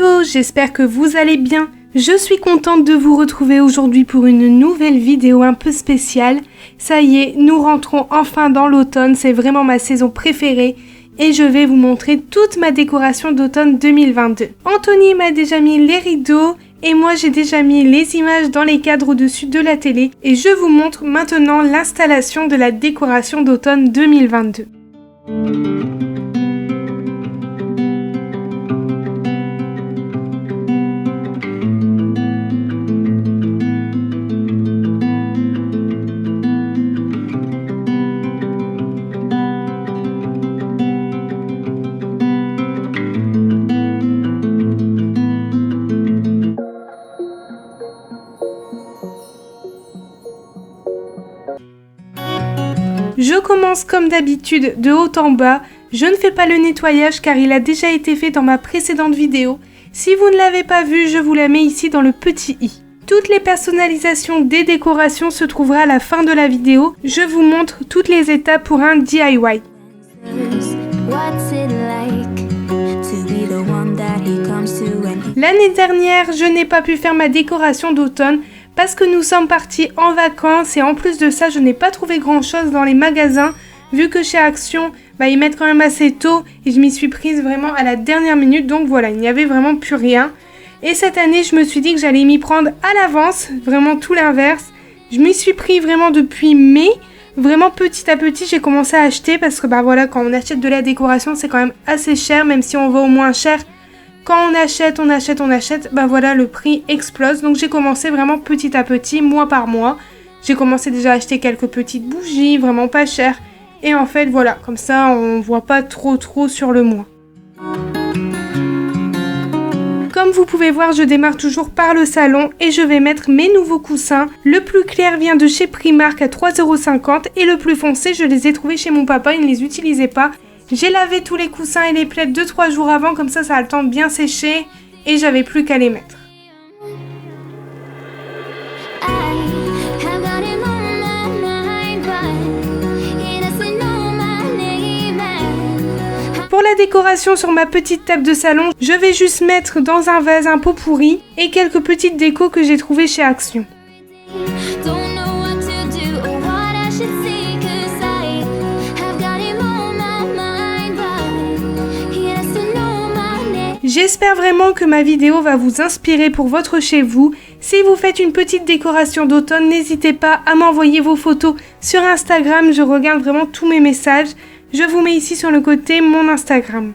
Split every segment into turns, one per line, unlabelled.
Hello, j'espère que vous allez bien. Je suis contente de vous retrouver aujourd'hui pour une nouvelle vidéo un peu spéciale. Ça y est, nous rentrons enfin dans l'automne, c'est vraiment ma saison préférée et je vais vous montrer toute ma décoration d'automne 2022. Anthony m'a déjà mis les rideaux et moi j'ai déjà mis les images dans les cadres au-dessus de la télé et je vous montre maintenant l'installation de la décoration d'automne 2022. Je commence comme d'habitude de haut en bas, je ne fais pas le nettoyage car il a déjà été fait dans ma précédente vidéo. Si vous ne l'avez pas vu, je vous la mets ici dans le petit i. Toutes les personnalisations des décorations se trouvera à la fin de la vidéo. Je vous montre toutes les étapes pour un DIY. L'année dernière, je n'ai pas pu faire ma décoration d'automne parce que nous sommes partis en vacances et en plus de ça, je n'ai pas trouvé grand chose dans les magasins vu que chez Action, ils mettent quand même assez tôt et je m'y suis prise vraiment à la dernière minute, donc voilà, il n'y avait vraiment plus rien. Et cette année, je me suis dit que j'allais m'y prendre à l'avance, vraiment tout l'inverse. Je m'y suis pris vraiment depuis mai, vraiment petit à petit, j'ai commencé à acheter parce que voilà, quand on achète de la décoration, c'est quand même assez cher, même si on va au moins cher. Quand on achète, voilà, le prix explose. Donc j'ai commencé vraiment petit à petit, mois par mois. J'ai commencé déjà à acheter quelques petites bougies, vraiment pas chères. Et en fait, voilà, comme ça, on voit pas trop sur le mois. Comme vous pouvez voir, je démarre toujours par le salon et je vais mettre mes nouveaux coussins. Le plus clair vient de chez Primark à 3,50 € et le plus foncé, je les ai trouvés chez mon papa, il ne les utilisait pas. J'ai lavé tous les coussins et les plaids 2-3 jours avant, comme ça a le temps de bien sécher et j'avais plus qu'à les mettre. Pour la décoration sur ma petite table de salon, je vais juste mettre dans un vase un pot pourri et quelques petites décos que j'ai trouvées chez Action. J'espère vraiment que ma vidéo va vous inspirer pour votre chez vous. Si vous faites une petite décoration d'automne, n'hésitez pas à m'envoyer vos photos sur Instagram. Je regarde vraiment tous mes messages. Je vous mets ici sur le côté mon Instagram.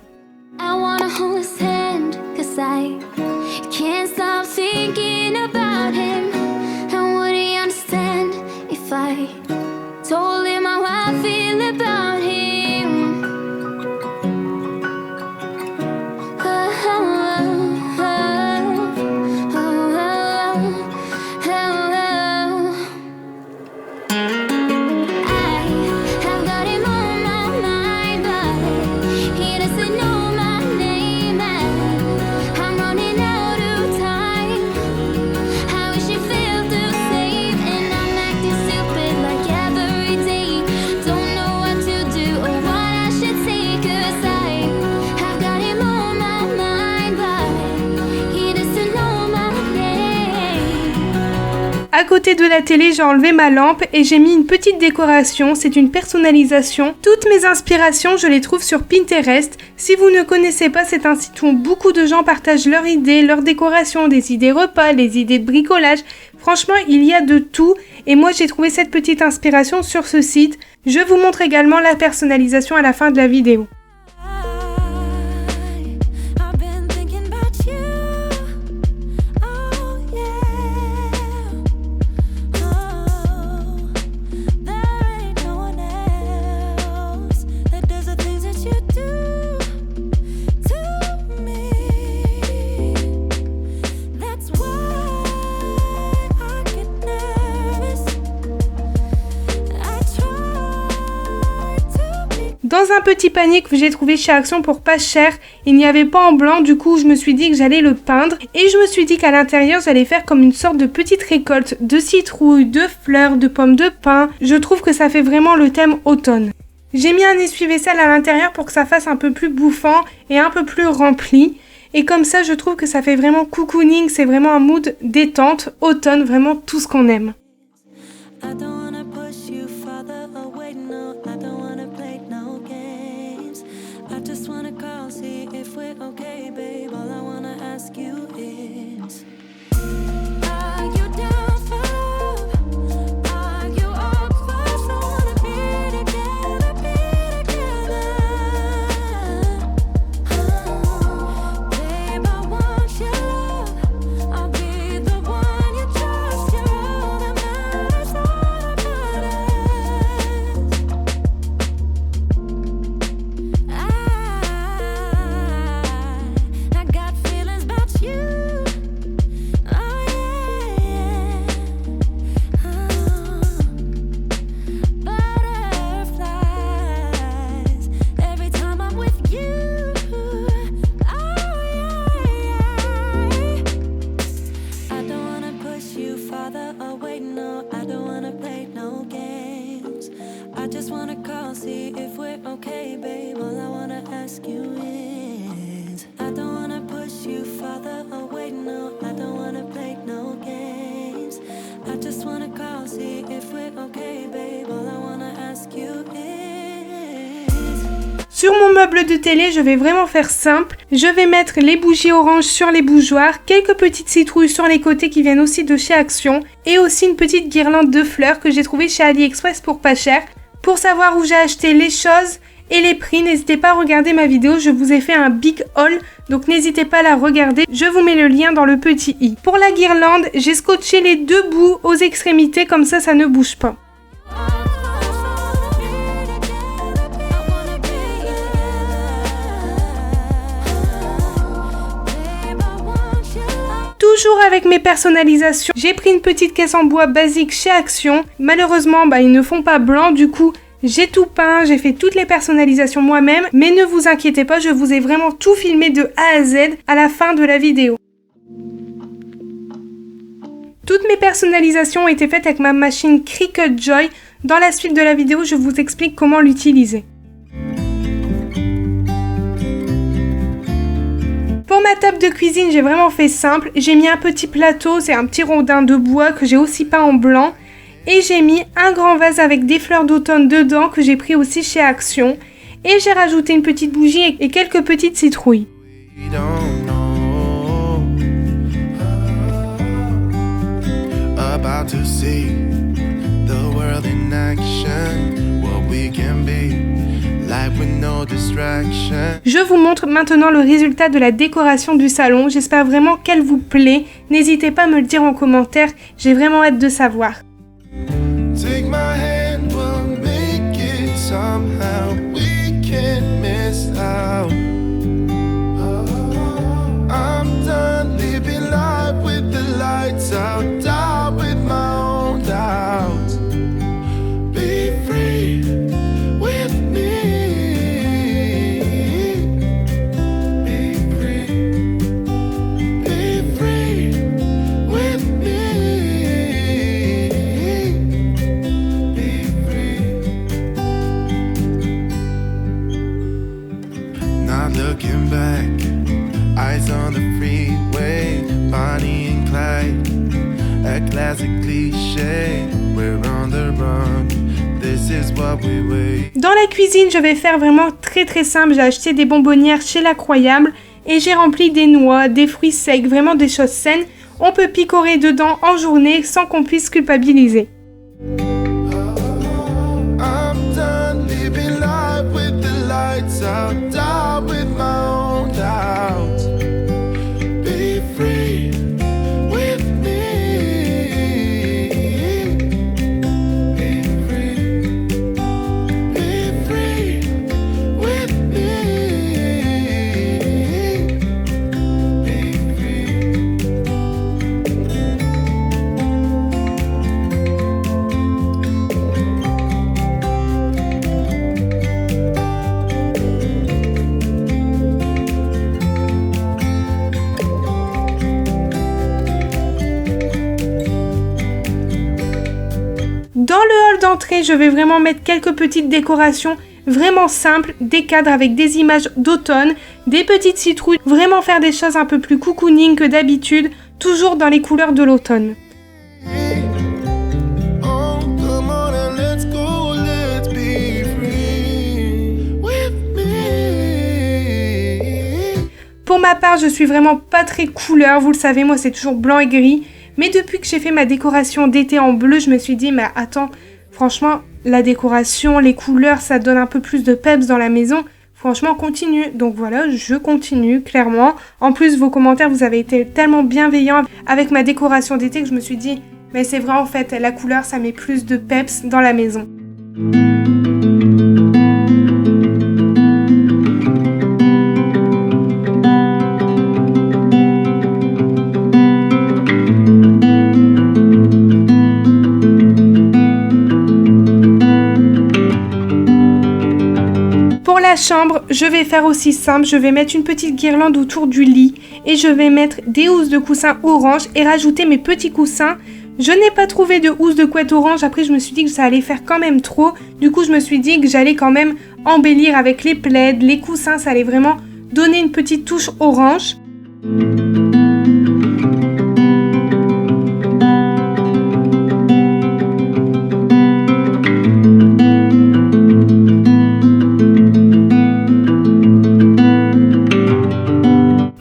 À côté de la télé, j'ai enlevé ma lampe et j'ai mis une petite décoration, c'est une personnalisation. Toutes mes inspirations, je les trouve sur Pinterest. Si vous ne connaissez pas, c'est un site où beaucoup de gens partagent leurs idées, leurs décorations, des idées repas, les idées de bricolage. Franchement, il y a de tout et moi j'ai trouvé cette petite inspiration sur ce site. Je vous montre également la personnalisation à la fin de la vidéo. Dans un petit panier que j'ai trouvé chez Action pour pas cher, il n'y avait pas en blanc, du coup je me suis dit que j'allais le peindre et je me suis dit qu'à l'intérieur j'allais faire comme une sorte de petite récolte de citrouilles, de fleurs, de pommes de pin. Je trouve que ça fait vraiment le thème automne. J'ai mis un essuie-vaisselle à l'intérieur pour que ça fasse un peu plus bouffant et un peu plus rempli. Et comme ça, je trouve que ça fait vraiment cocooning, c'est vraiment un mood détente, automne, vraiment tout ce qu'on aime. Sur mon meuble de télé, je vais vraiment faire simple. Je vais mettre les bougies oranges sur les bougeoirs, quelques petites citrouilles sur les côtés qui viennent aussi de chez Action, et aussi une petite guirlande de fleurs que j'ai trouvée chez AliExpress pour pas cher. Pour savoir où j'ai acheté les choses et les prix, n'hésitez pas à regarder ma vidéo, je vous ai fait un big haul, donc n'hésitez pas à la regarder, je vous mets le lien dans le petit i. Pour la guirlande, j'ai scotché les deux bouts aux extrémités, comme ça ne bouge pas. Toujours avec mes personnalisations, j'ai pris une petite caisse en bois basique chez Action. Malheureusement, ils ne font pas blanc, du coup, j'ai tout peint, j'ai fait toutes les personnalisations moi-même. Mais ne vous inquiétez pas, je vous ai vraiment tout filmé de A à Z à la fin de la vidéo. Toutes mes personnalisations ont été faites avec ma machine Cricut Joy. Dans la suite de la vidéo, je vous explique comment l'utiliser. Pour ma table de cuisine, j'ai vraiment fait simple. J'ai mis un petit plateau, c'est un petit rondin de bois que j'ai aussi peint en blanc. Et j'ai mis un grand vase avec des fleurs d'automne dedans que j'ai pris aussi chez Action. Et j'ai rajouté une petite bougie et quelques petites citrouilles. Je vous montre maintenant le résultat de la décoration du salon. J'espère vraiment qu'elle vous plaît. N'hésitez pas à me le dire en commentaire. J'ai vraiment hâte de savoir. Take my hand, we'll make it somehow. We can't miss out. I'm done living life with the lights out. Die with my own doubts. Be free with me. Be free. Be free with me. Looking back, eyes on the freeway, Bonnie and Clyde, a classic cliché, we're on the run, this is what we wait. Dans la cuisine, je vais faire vraiment très simple, j'ai acheté des bonbonnières chez l'Incroyable et j'ai rempli des noix, des fruits secs, vraiment des choses saines. On peut picorer dedans en journée sans qu'on puisse culpabiliser. I'm done living life with the lights out. With my own doubts. Be free with me. Be free. Be free with me. Be free. Dans le hall d'entrée, je vais vraiment mettre quelques petites décorations, vraiment simple, des cadres avec des images d'automne, des petites citrouilles, vraiment faire des choses un peu plus cocooning que d'habitude, toujours dans les couleurs de l'automne. Pour ma part, je suis vraiment pas très couleur, vous le savez, moi c'est toujours blanc et gris. Mais depuis que j'ai fait ma décoration d'été en bleu, je me suis dit, mais attends, franchement, la décoration, les couleurs, ça donne un peu plus de peps dans la maison. Franchement, continue. Donc voilà, je continue, clairement. En plus, vos commentaires, vous avez été tellement bienveillants avec ma décoration d'été que je me suis dit, mais c'est vrai en fait, la couleur, ça met plus de peps dans la maison. Pour la chambre, je vais faire aussi simple, je vais mettre une petite guirlande autour du lit et je vais mettre des housses de coussins orange et rajouter mes petits coussins. Je n'ai pas trouvé de housse de couette orange, après je me suis dit que ça allait faire quand même trop. Du coup je me suis dit que j'allais quand même embellir avec les plaids, les coussins, ça allait vraiment donner une petite touche orange.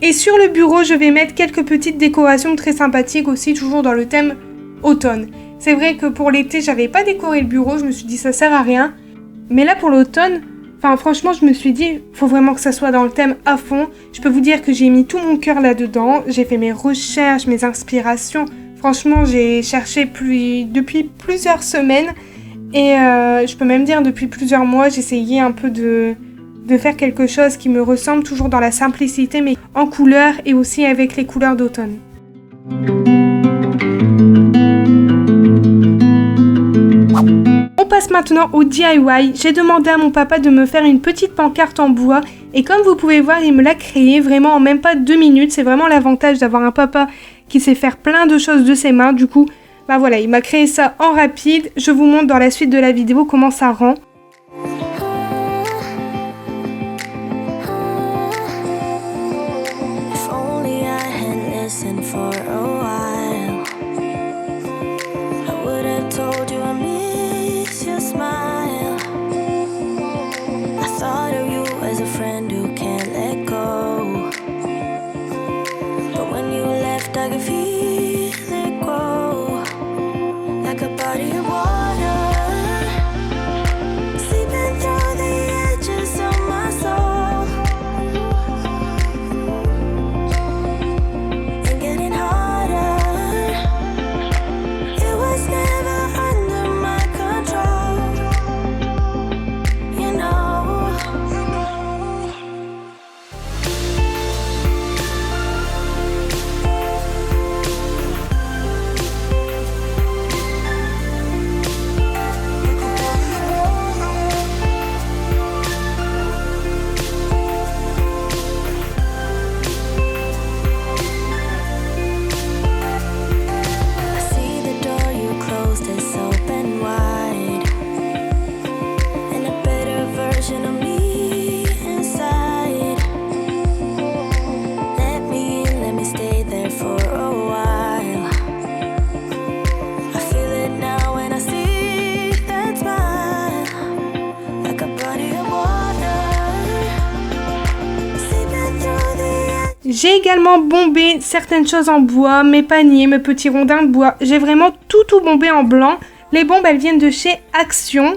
Et sur le bureau, je vais mettre quelques petites décorations très sympathiques aussi, toujours dans le thème automne. C'est vrai que pour l'été, j'avais pas décoré le bureau, je me suis dit ça sert à rien. Mais là pour l'automne, franchement, je me suis dit, faut vraiment que ça soit dans le thème à fond. Je peux vous dire que j'ai mis tout mon cœur là-dedans, j'ai fait mes recherches, mes inspirations. Franchement, j'ai cherché depuis plusieurs semaines et je peux même dire depuis plusieurs mois, j'essayais un peu de faire quelque chose qui me ressemble, toujours dans la simplicité, mais en couleur et aussi avec les couleurs d'automne. On passe maintenant au DIY. J'ai demandé à mon papa de me faire une petite pancarte en bois et comme vous pouvez voir, il me l'a créée vraiment en même pas 2 minutes. C'est vraiment l'avantage d'avoir un papa qui sait faire plein de choses de ses mains. Du coup, voilà, il m'a créé ça en rapide. Je vous montre dans la suite de la vidéo comment ça rend. J'ai également bombé certaines choses en bois, mes paniers, mes petits rondins de bois. J'ai vraiment tout bombé en blanc. Les bombes, elles viennent de chez Action.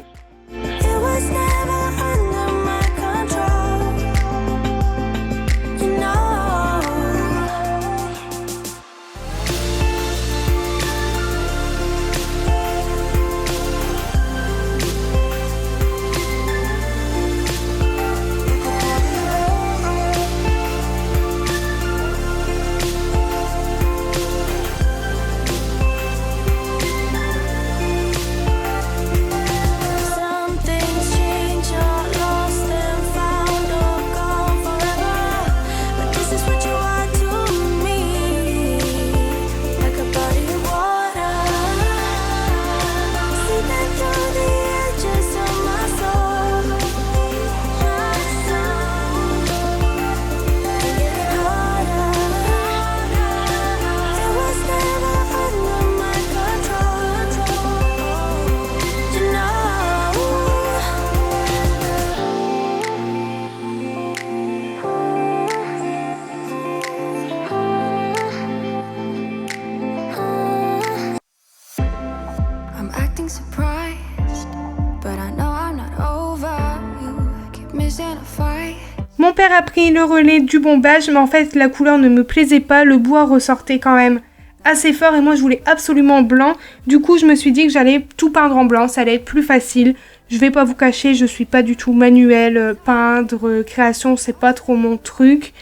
Mon père a pris le relais du bombage, mais en fait la couleur ne me plaisait pas, le bois ressortait quand même assez fort et moi je voulais absolument blanc. Du coup je me suis dit que j'allais tout peindre en blanc, ça allait être plus facile. Je vais pas vous cacher, je suis pas du tout manuel, peindre, création, c'est pas trop mon truc.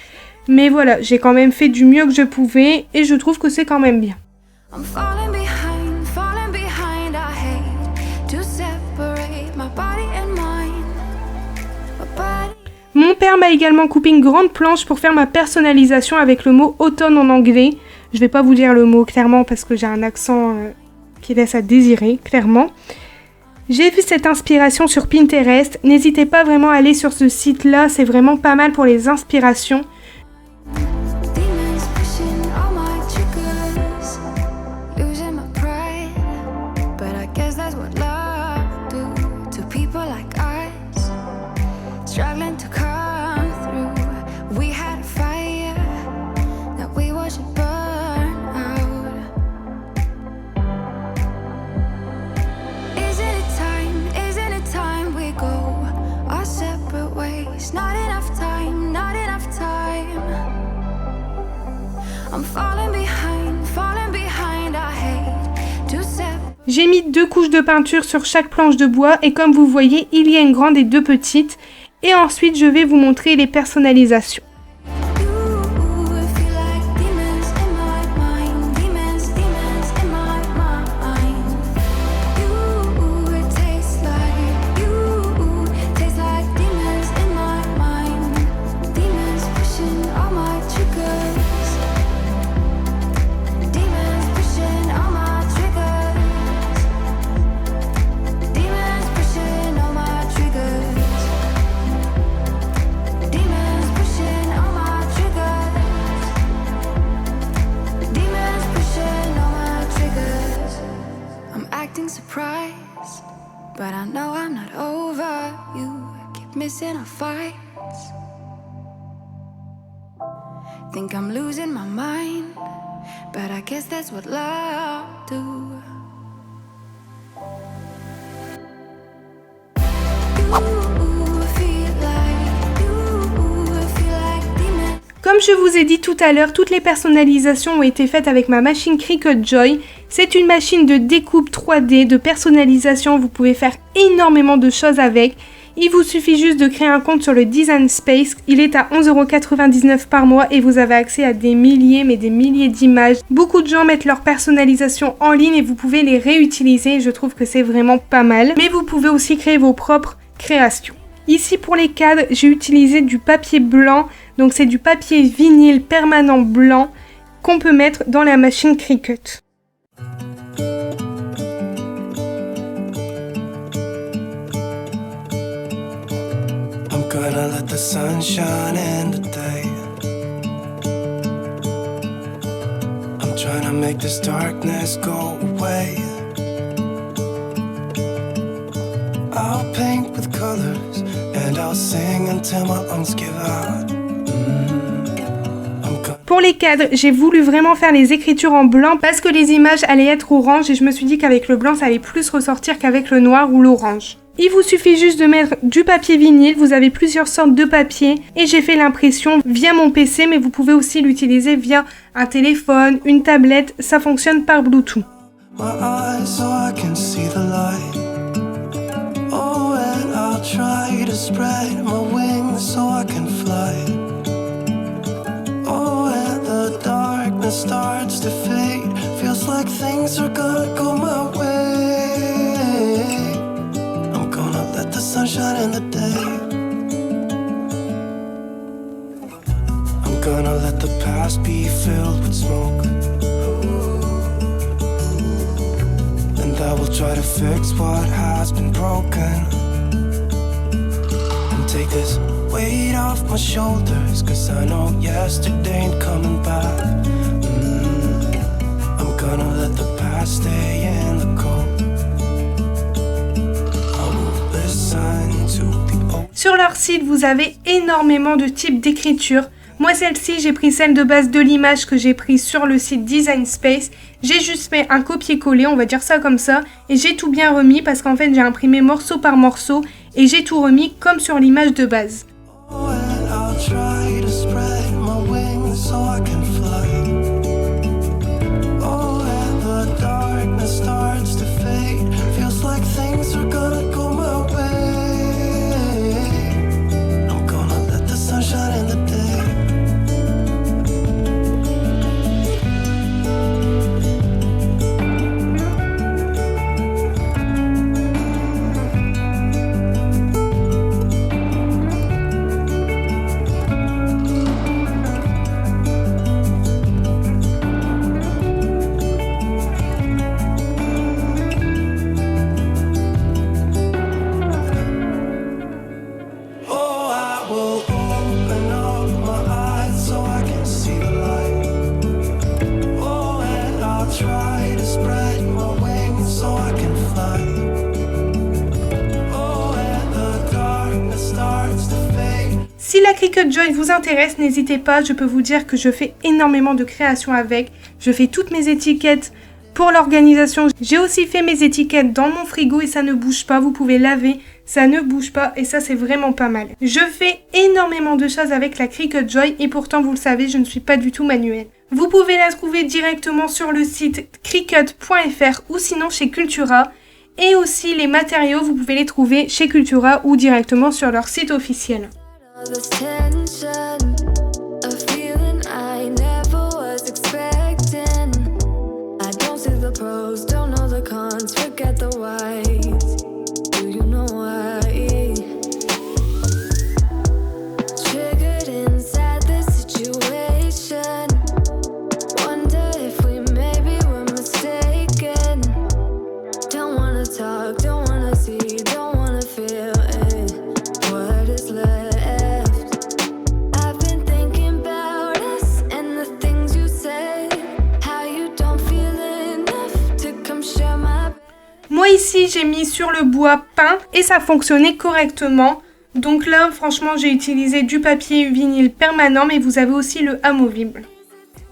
Mais voilà, j'ai quand même fait du mieux que je pouvais et je trouve que c'est quand même bien. Mon père m'a également coupé une grande planche pour faire ma personnalisation avec le mot automne en anglais. Je vais pas vous dire le mot clairement parce que j'ai un accent qui laisse à désirer, clairement. J'ai vu cette inspiration sur Pinterest. N'hésitez pas vraiment à aller sur ce site-là, c'est vraiment pas mal pour les inspirations. J'ai mis 2 couches de peinture sur chaque planche de bois et comme vous voyez, il y a une grande et 2 petites. Et ensuite, je vais vous montrer les personnalisations.
Surprise, but I know I'm not over you. Keep missing our fights. Think I'm losing my mind, but I guess that's what love do.
Comme je vous ai dit tout à l'heure, toutes les personnalisations ont été faites avec ma machine Cricut Joy. C'est une machine de découpe 3D, de personnalisation, vous pouvez faire énormément de choses avec. Il vous suffit juste de créer un compte sur le Design Space, il est à 11,99 € par mois et vous avez accès à des milliers d'images. Beaucoup de gens mettent leur personnalisation en ligne et vous pouvez les réutiliser, je trouve que c'est vraiment pas mal. Mais vous pouvez aussi créer vos propres créations. Ici pour les cadres, j'ai utilisé du papier blanc, donc c'est du papier vinyle permanent blanc qu'on peut mettre dans la machine Cricut.
I'm gonna let the sun shine in today. I'm trying to make this darkness go away. I'll paint with colors and I'll sing until my lungs give out.
Pour les cadres, j'ai voulu vraiment faire les écritures en blanc parce que les images allaient être orange et je me suis dit qu'avec le blanc ça allait plus ressortir qu'avec le noir ou l'orange. Il vous suffit juste de mettre du papier vinyle, vous avez plusieurs sortes de papier et j'ai fait l'impression via mon PC mais vous pouvez aussi l'utiliser via un téléphone, une tablette, ça fonctionne par Bluetooth.
Starts to fade, feels like things are gonna go my way. I'm gonna let the sun shine in the day. I'm gonna let the past be filled with smoke, and I will try to fix what has been broken, and take this weight off my shoulders, cause I know yesterday ain't coming back. Gonna let the past stay in the cold. I will listen to the...
Sur leur site, vous avez énormément de types d'écriture. Moi, celle-ci, j'ai pris celle de base de l'image que j'ai prise sur le site Design Space. J'ai juste fait un copier-coller, on va dire ça comme ça, et j'ai tout bien remis parce qu'en fait, j'ai imprimé morceau par morceau et j'ai tout remis comme sur l'image de base.
I'll
la Cricut Joy vous intéresse, n'hésitez pas, je peux vous dire que je fais énormément de créations avec. Je fais toutes mes étiquettes pour l'organisation. J'ai aussi fait mes étiquettes dans mon frigo et ça ne bouge pas, vous pouvez laver, ça ne bouge pas et ça c'est vraiment pas mal. Je fais énormément de choses avec la Cricut Joy et pourtant vous le savez, je ne suis pas du tout manuelle. Vous pouvez la trouver directement sur le site cricut.fr ou sinon chez Cultura. Et aussi les matériaux, vous pouvez les trouver chez Cultura ou directement sur leur site officiel. Moi ici j'ai mis sur le bois peint et ça fonctionnait correctement. Donc là franchement j'ai utilisé du papier vinyle permanent mais vous avez aussi le amovible.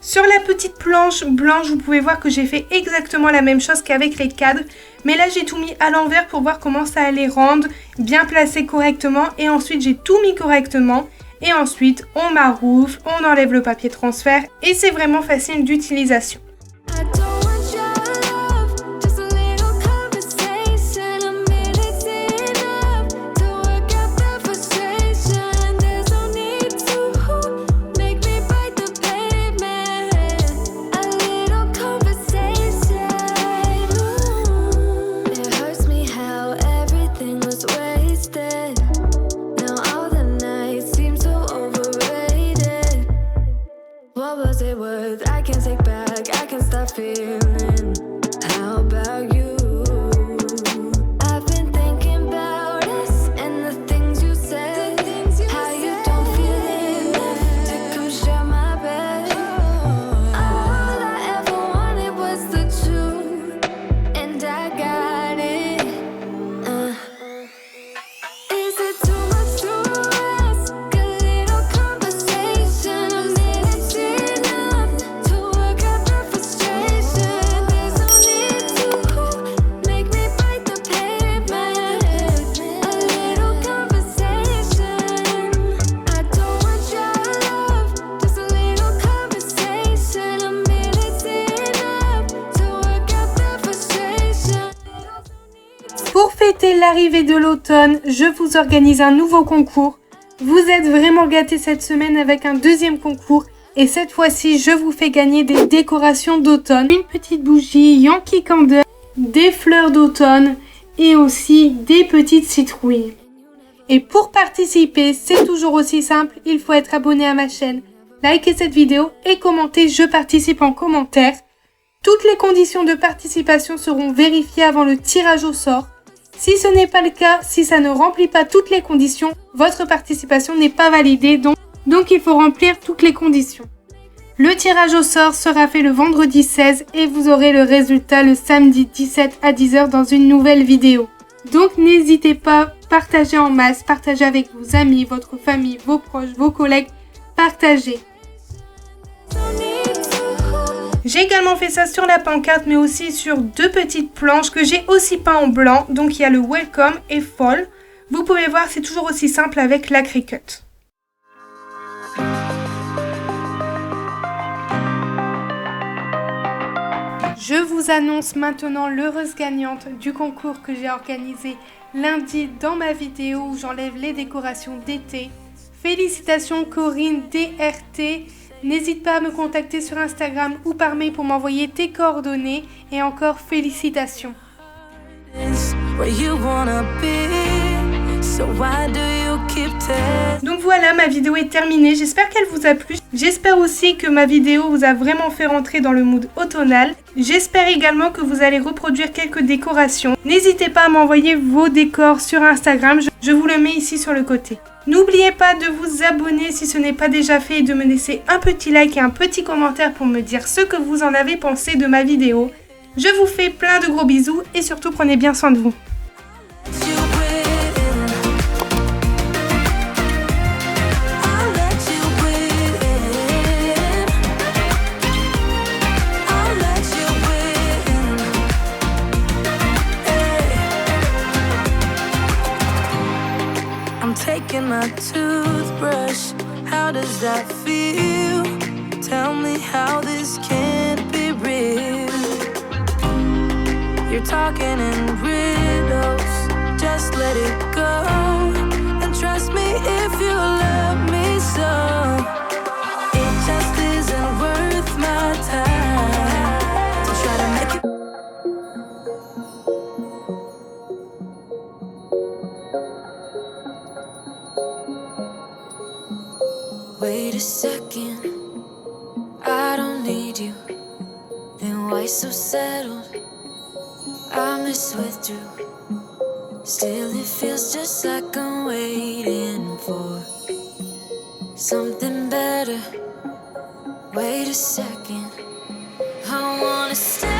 Sur la petite planche blanche vous pouvez voir que j'ai fait exactement la même chose qu'avec les cadres. Mais là j'ai tout mis à l'envers pour voir comment ça allait rendre, bien placé correctement. Et ensuite j'ai tout mis correctement. Et ensuite on maroufle, on enlève le papier transfert et c'est vraiment facile d'utilisation. Pour fêter l'arrivée de l'automne, je vous organise un nouveau concours. Vous êtes vraiment gâtés cette semaine avec un deuxième concours. Et cette fois-ci, je vous fais gagner des décorations d'automne. Une petite bougie Yankee Candle, des fleurs d'automne et aussi des petites citrouilles. Et pour participer, c'est toujours aussi simple. Il faut être abonné à ma chaîne, liker cette vidéo et commenter « Je participe » en commentaire. Toutes les conditions de participation seront vérifiées avant le tirage au sort. Si ce n'est pas le cas, si ça ne remplit pas toutes les conditions, votre participation n'est pas validée, donc il faut remplir toutes les conditions. Le tirage au sort sera fait le vendredi 16 et vous aurez le résultat le samedi 17 à 10h dans une nouvelle vidéo. Donc n'hésitez pas, partagez en masse, partagez avec vos amis, votre famille, vos proches, vos collègues, partagez. J'ai également fait ça sur la pancarte mais aussi sur deux petites planches que j'ai aussi peint en blanc. Donc il y a le Welcome et Fall. Vous pouvez voir, c'est toujours aussi simple avec la Cricut. Je vous annonce maintenant l'heureuse gagnante du concours que j'ai organisé lundi dans ma vidéo où j'enlève les décorations d'été. Félicitations Corinne DRT. N'hésite pas à me contacter sur Instagram ou par mail pour m'envoyer tes coordonnées et encore félicitations. Donc voilà, ma vidéo est terminée, j'espère qu'elle vous a plu. J'espère aussi que ma vidéo vous a vraiment fait rentrer dans le mood automnal. J'espère également que vous allez reproduire quelques décorations. N'hésitez pas à m'envoyer vos décors sur Instagram, je vous le mets ici sur le côté. N'oubliez pas de vous abonner si ce n'est pas déjà fait et de me laisser un petit like et un petit commentaire pour me dire ce que vous en avez pensé de ma vidéo. Je vous fais plein de gros bisous et surtout prenez bien soin de vous.
taking my toothbrush. How does that feel? Tell me how this can't be real. You're talking in riddles, just let it go. And trust me if you love me so. It just isn't worth my time to try to make it. Wait a second, I don't need you. Then why so settled? I miswithdrew. Still it feels just like I'm waiting for something better. Wait a second, I wanna stay.